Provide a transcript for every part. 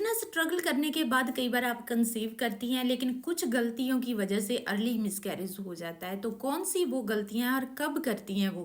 इतना स्ट्रगल करने के बाद कई बार आप कंसीव करती हैं, लेकिन कुछ गलतियों की वजह से अर्ली मिसकैरेज हो जाता है। तो कौन सी वो गलतियां और कब करती हैं वो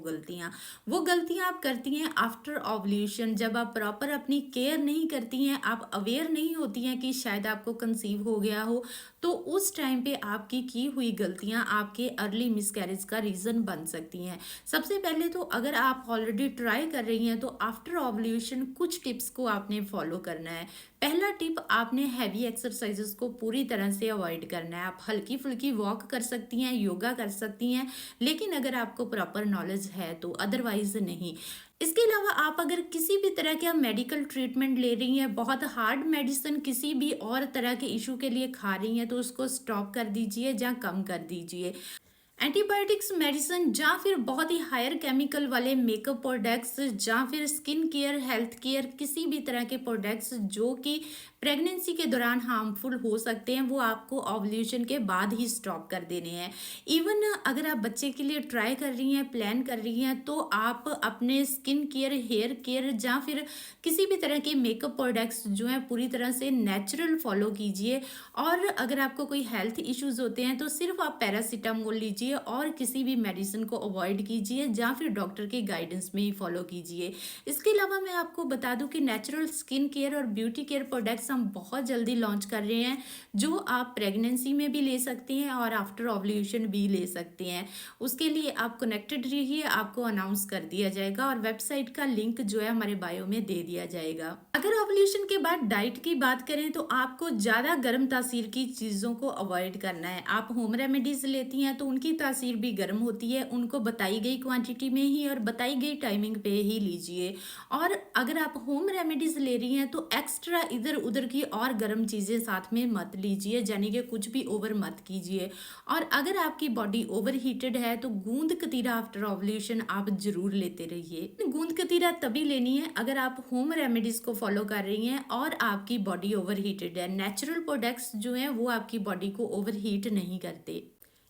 गलतियां आप करती हैं आफ्टर ओवल्यूशन, जब आप प्रॉपर अपनी केयर नहीं करती हैं, आप अवेयर नहीं होती हैं कि शायद आपको कंसीव हो गया हो। तो उस टाइम पे आपकी की हुई गलतियां आपके अर्ली मिसकैरेज का रीज़न बन सकती हैं। सबसे पहले तो अगर आप ऑलरेडी ट्राई कर रही हैं, तो आफ्टर ओवल्यूशन कुछ टिप्स को आपने फॉलो करना है। पहला टिप, आपने हैवी एक्सरसाइजेस को पूरी तरह से अवॉइड करना है। आप हल्की फुल्की वॉक कर सकती हैं, योगा कर सकती हैं, लेकिन अगर आपको प्रॉपर नॉलेज है तो, अदरवाइज नहीं। इसके अलावा आप अगर किसी भी तरह का मेडिकल ट्रीटमेंट ले रही हैं, बहुत हार्ड मेडिसिन किसी भी और तरह के इशू के लिए खा रही हैं, तो उसको स्टॉप कर दीजिए या कम कर दीजिए। एंटीबायोटिक्स मेडिसिन या फिर बहुत ही हायर केमिकल वाले मेकअप प्रोडक्ट्स या फिर स्किन केयर, हेल्थ केयर, किसी भी तरह के प्रोडक्ट्स जो कि प्रेगनेंसी के दौरान हार्मफुल हो सकते हैं, वो आपको ओवल्यूशन के बाद ही स्टॉप कर देने हैं। इवन अगर आप बच्चे के लिए ट्राई कर रही हैं, प्लान कर रही हैं, तो आप अपने स्किन केयर, हेयर केयर या फिर किसी भी तरह के मेकअप प्रोडक्ट्स जो हैं पूरी तरह से नेचुरल फॉलो कीजिए। और अगर आपको कोई हेल्थ इश्यूज होते हैं, तो सिर्फ आप पैरासीटामोल लीजिए और किसी भी मेडिसिन को अवॉइड कीजिए या फिर डॉक्टर के गाइडेंस में ही फॉलो कीजिए। इसके अलावा मैं आपको बता दूं कि नेचुरल स्किन केयर और ब्यूटी केयर प्रोडक्ट्स हम बहुत जल्दी लॉन्च कर रहे हैं, जो आप प्रेगनेंसी में भी ले सकती हैं और आफ्टर ओवल्यूशन भी ले सकते हैं। उसके लिए आप कनेक्टेड रहिए, आपको अनाउंस कर दिया जाएगा और वेबसाइट का लिंक जो है हमारे बायो में दे दिया जाएगा। अगर ओवल्यूशन के बाद डाइट की बात करें, तो आपको ज़्यादा गर्म तासीर की चीज़ों को अवॉइड करना है। आप होम रेमेडीज लेती हैं तो उनकी तासीर भी गर्म होती है, उनको बताई गई क्वांटिटी में ही और बताई गई टाइमिंग पे ही लीजिए। और अगर आप होम रेमेडीज ले रही हैं, तो एक्स्ट्रा इधर उधर की और गर्म चीज़ें साथ में मत लीजिए, यानी कि कुछ भी ओवर मत कीजिए। और अगर आपकी बॉडी ओवर हीटेड है, तो गूंद कतीरा आफ्टर ओवल्यूशन आप जरूर लेते रहिए। गूंद कतीरा तभी लेनी है अगर आप होम रेमेडीज को फॉलो कर रही हैं और आपकी बॉडी ओवर हीटेड है। नेचुरल प्रोडक्ट्स जो हैं वो आपकी बॉडी को ओवर हीट नहीं करते।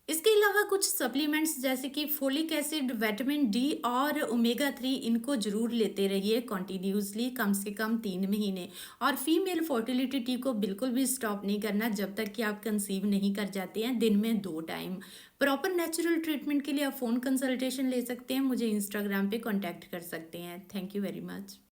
इसके अलावा कुछ सप्लीमेंट्स जैसे कि फोलिक एसिड, विटामिन डी और ओमेगा 3, इनको जरूर लेते रहिए कंटिन्यूसली, कम से कम 3 महीने। और फीमेल फर्टिलिटी को बिल्कुल भी स्टॉप नहीं करना जब तक कि आप कंसीव नहीं कर जाते हैं, दिन में 2 टाइम। प्रॉपर नेचुरल ट्रीटमेंट के लिए आप फ़ोन कंसल्टेशन ले सकते हैं, मुझे इंस्टाग्राम पे कॉन्टैक्ट कर सकते हैं। Thank you very much.